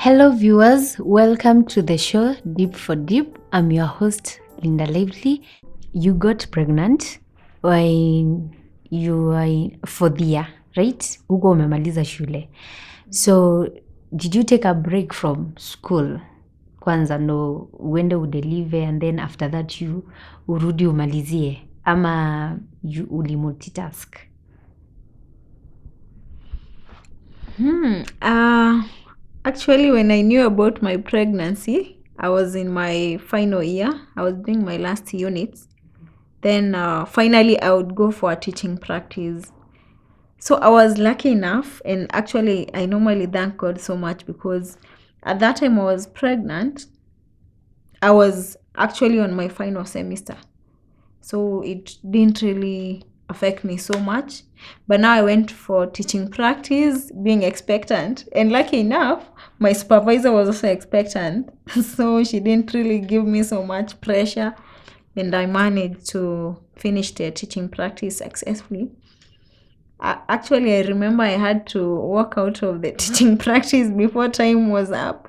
Hello, viewers. Welcome to the show Deep for Deep. I'm your host, Linda Lively. You got pregnant when you were in fourth year, right? Huko umemaliza shule. So, did you take a break from school? Kwanza no uende udelive and then after that you urudi umalizie ama you uli multitask? Actually, when I knew about my pregnancy, I was in my final year. I was doing my last units. Then finally, I would go for a teaching practice. So I was lucky enough, and actually, I normally thank God so much because at that time I was pregnant. I was actually on my final semester. So it didn't really affect me so much. But now I went for teaching practice, being expectant. And lucky enough, my supervisor was also expectant. So she didn't really give me so much pressure. And I managed to finish the teaching practice successfully. Actually, I remember I had to walk out of the teaching practice before time was up.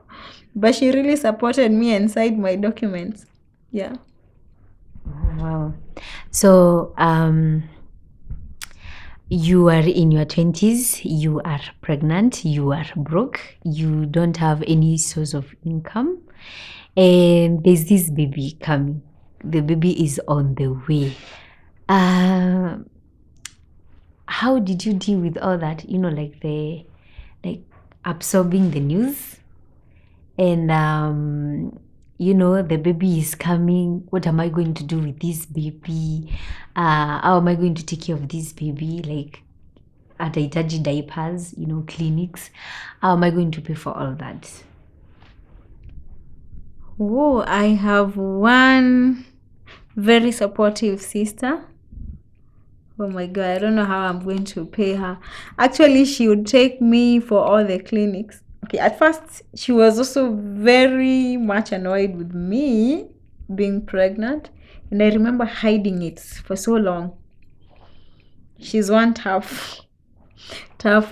But she really supported me and signed my documents. Yeah. Wow. So, you are in your 20s, you are pregnant, you are broke, you don't have any source of income, and there's this baby coming. The baby is on the way. How did you deal with all that? Like absorbing the news and the baby is coming. What am I going to do with this baby? How am I going to take care of this baby? Like atahitaji diapers, clinics. How am I going to pay for all that? Oh, I have one very supportive sister. Oh my God, I don't know how I'm going to pay her. Actually, she would take me for all the clinics. Okay, at first, she was also very much annoyed with me being pregnant. And I remember hiding it for so long. She's one tough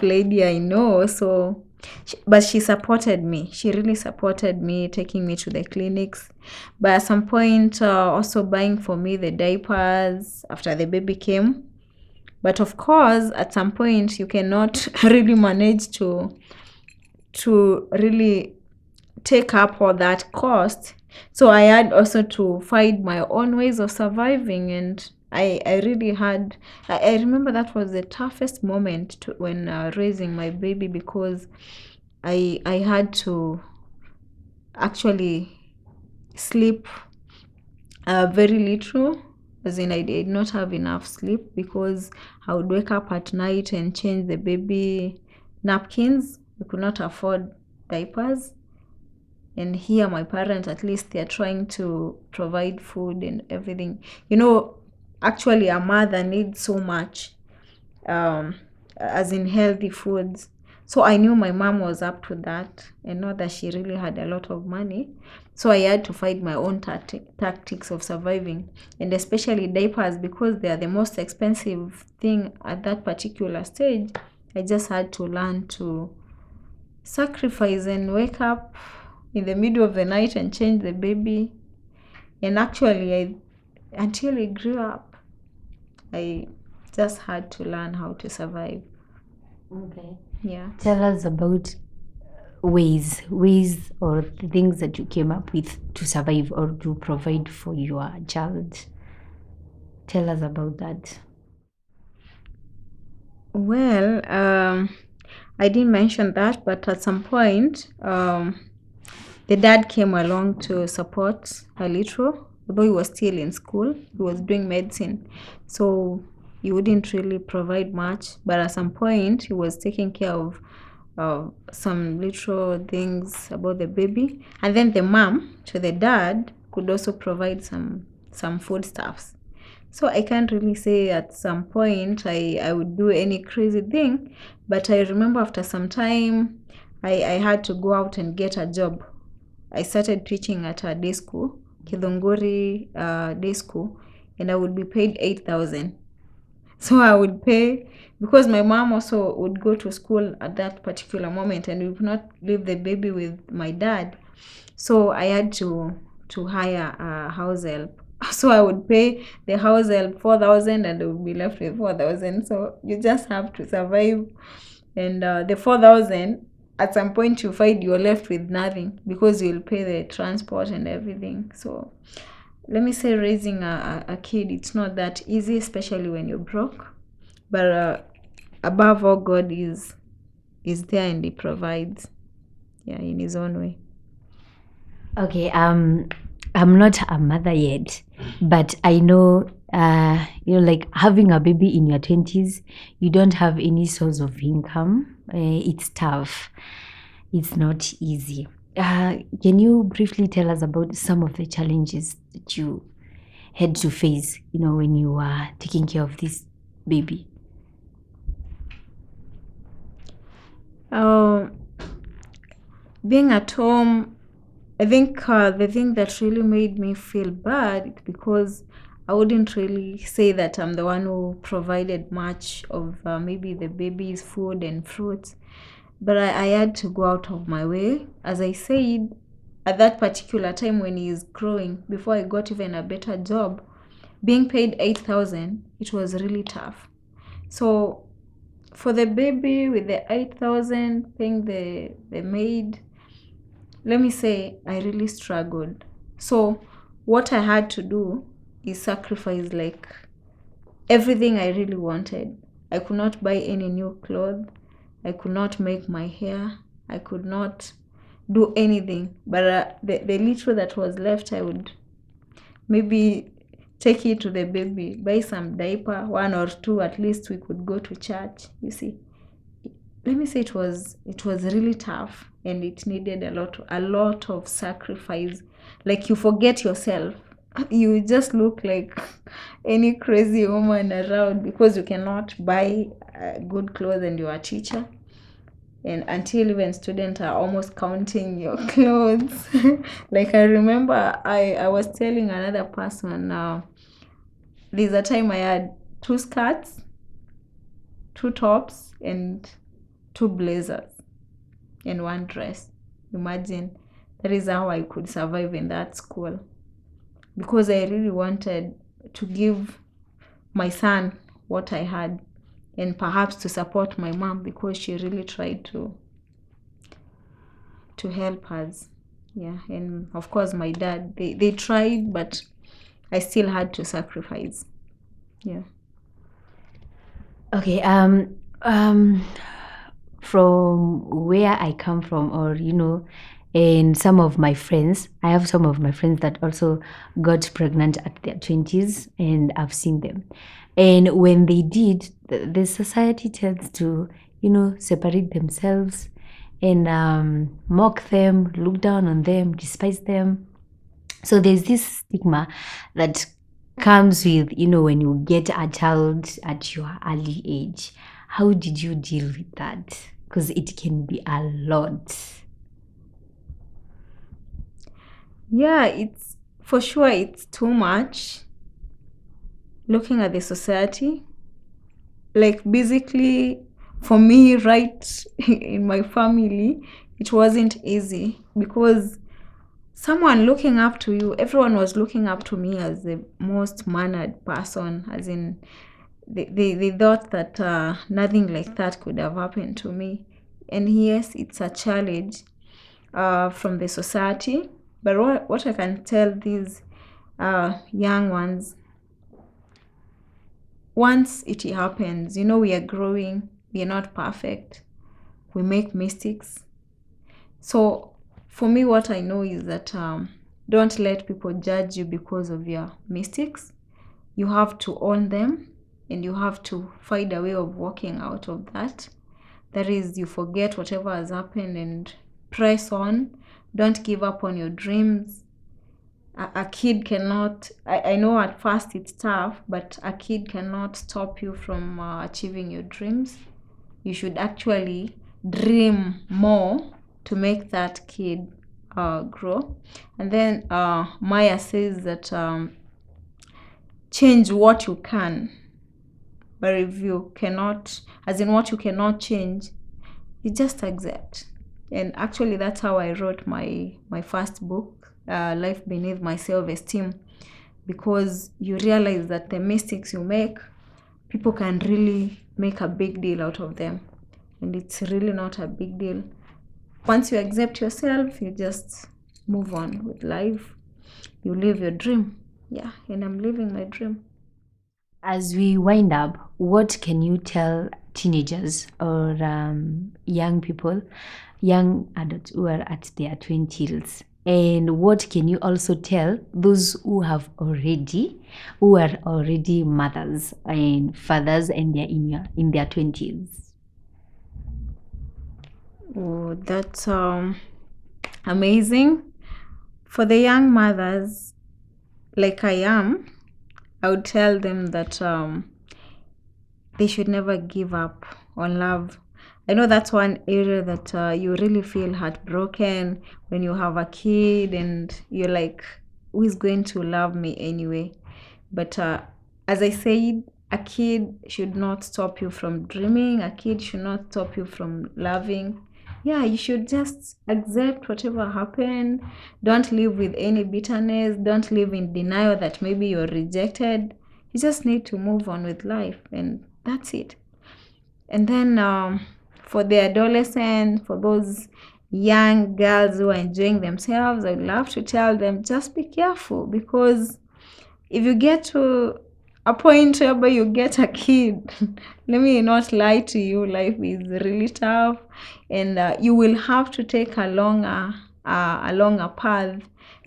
lady, I know. So, but she supported me. She really supported me, taking me to the clinics. But at some point, also buying for me the diapers after the baby came. But of course, at some point, you cannot really manage to really take up all that cost. So I had also to find my own ways of surviving, and I really had. I remember that was the toughest moment when raising my baby because I had to actually sleep very little, as in I did not have enough sleep because I would wake up at night and change the baby napkins. We could not afford diapers. And here my parents, at least they're trying to provide food and everything. Actually a mother needs so much, as in healthy foods. So I knew my mom was up to that and know that she really had a lot of money. So I had to find my own tactics of surviving, and especially diapers because they are the most expensive thing at that particular stage. I just had to learn to sacrifice and wake up in the middle of the night and change the baby. And actually, until he grew up, I just had to learn how to survive. Okay. Yeah. Tell us about ways or things that you came up with to survive or to provide for your child. Tell us about that. Well, I didn't mention that, but at some point, the dad came along to support a little, although he was still in school. He was doing medicine. So he wouldn't really provide much. But at some point, he was taking care of some little things about the baby. And then the mom to the dad could also provide some foodstuffs. So I can't really say at some point I would do any crazy thing, but I remember after some time I had to go out and get a job. I started teaching at a day school, Kidongori day school, and I would be paid 8,000. So I would pay because my mom also would go to school at that particular moment, and we would not leave the baby with my dad. So I had to hire a house help. So I would pay the house help 4,000, and I would be left with 4,000. So you just have to survive. And the 4,000, at some point you find you're left with nothing, because you'll pay the transport and everything. So let me say, raising a kid, it's not that easy, especially when you're broke. But above all, God is there, and He provides, in His own way. Okay, I'm not a mother yet, but I know, like having a baby in your 20s, you don't have any source of income. It's tough. It's not easy. Can you briefly tell us about some of the challenges that you had to face, when you were taking care of this baby? Being at home, I think the thing that really made me feel bad, because I wouldn't really say that I'm the one who provided much of maybe the baby's food and fruits, but I had to go out of my way. As I said, at that particular time when he's growing, before I got even a better job, being paid 8,000, it was really tough. So for the baby, with the 8,000, paying the maid, let me say, I really struggled. So what I had to do is sacrifice like everything I really wanted. I could not buy any new clothes. I could not make my hair. I could not do anything. But the little that was left, I would maybe take it to the baby, buy some diaper, 1 or 2, at least we could go to church. You see, let me say, it was really tough, and it needed a lot of sacrifice. Like, you forget yourself. You just look like any crazy woman around, because you cannot buy good clothes, and you're a teacher, and until even students are almost counting your clothes. Like, I remember I was telling another person, there's a time I had 2 skirts, 2 tops, and 2 blazers, and 1 dress. Imagine, that is how I could survive in that school, because I really wanted to give my son what I had, and perhaps to support my mom, because she really tried to help us. And of course my dad, they tried, but I still had to sacrifice. Okay, from where I come from, or and some of my friends, I have some of my friends that also got pregnant at their 20s, and I've seen them. And when they did, the society tends to, separate themselves and mock them, look down on them, despise them. So there's this stigma that comes with, when you get a child at your early age. How did you deal with that? Because it can be a lot. It's for sure, it's too much, looking at the society. Like, basically, for me, right, in my family, it wasn't easy, because someone looking up to you, everyone was looking up to me as the most mannered person, as in they thought that nothing like that could have happened to me. And yes, it's a challenge from the society. But what I can tell these young ones, once it happens, we are growing, we are not perfect, we make mistakes. So for me, what I know is that don't let people judge you because of your mistakes. You have to own them, and you have to find a way of walking out of that. That is, you forget whatever has happened and press on. Don't give up on your dreams. A kid cannot, I know at first it's tough, but a kid cannot stop you from achieving your dreams. You should actually dream more to make that kid grow. And then Maya says that change what you can. But if you cannot, as in what you cannot change, you just accept. And actually, that's how I wrote my first book, Life Beneath My Self-Esteem, because you realize that the mistakes you make, people can really make a big deal out of them. And it's really not a big deal. Once you accept yourself, you just move on with life. You live your dream. Yeah, and I'm living my dream. As we wind up, what can you tell teenagers or young people, young adults who are at their 20s? And what can you also tell those who are already mothers and fathers, and they're in their 20s? Oh, that's amazing. For the young mothers, like I am, I would tell them that they should never give up on love. I know that's one area that you really feel heartbroken when you have a kid and you're like, who is going to love me anyway? But as I said, a kid should not stop you from dreaming. A kid should not stop you from loving. Yeah, you should just accept whatever happened. Don't live with any bitterness. Don't live in denial that maybe you're rejected. You just need to move on with life, and that's it. And then for the adolescent, for those young girls who are enjoying themselves, I'd love to tell them, just be careful, because if you get to a point where you get a kid, let me not lie to you, life is really tough, and you will have to take a longer path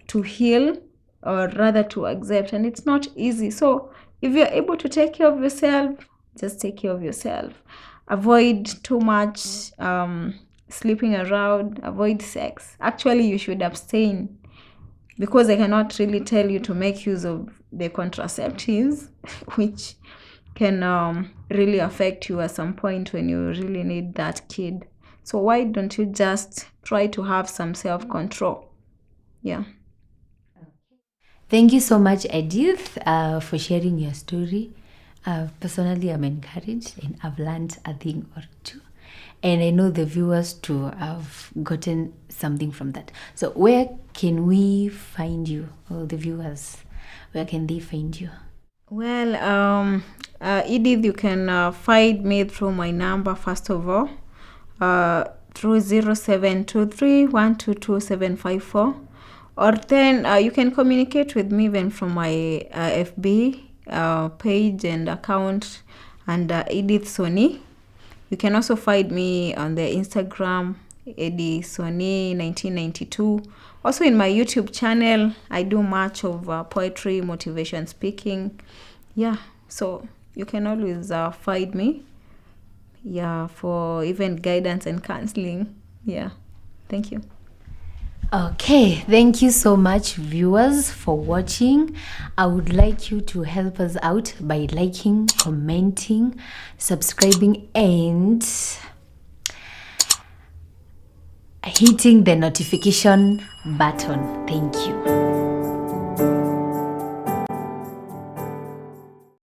to heal, or rather to accept, and it's not easy. So if you're able to take care of yourself, just take care of yourself. Avoid too much sleeping around, avoid sex. Actually, you should abstain, because I cannot really tell you to make use of the contraceptives, which can really affect you at some point when you really need that kid. So why don't you just try to have some self-control? Yeah. Thank you so much, Edith, for sharing your story. Personally, I'm encouraged and I've learned a thing or two. And I know the viewers too have gotten something from that. So where can we find you, or the viewers, where can they find you? Well, Edith, you can find me through my number, first of all, through 0723122754. Or then you can communicate with me even from my FB page and account, and Edith Soni. You can also find me on the Instagram, Eddie Soni 1992. Also in my YouTube channel, I do much of poetry, motivation speaking. Yeah, so you can always find me. Yeah, for even guidance and counseling. Yeah, thank you. Okay, thank you so much, viewers, for watching. I would like you to help us out by liking, commenting, subscribing, and hitting the notification button. Thank you.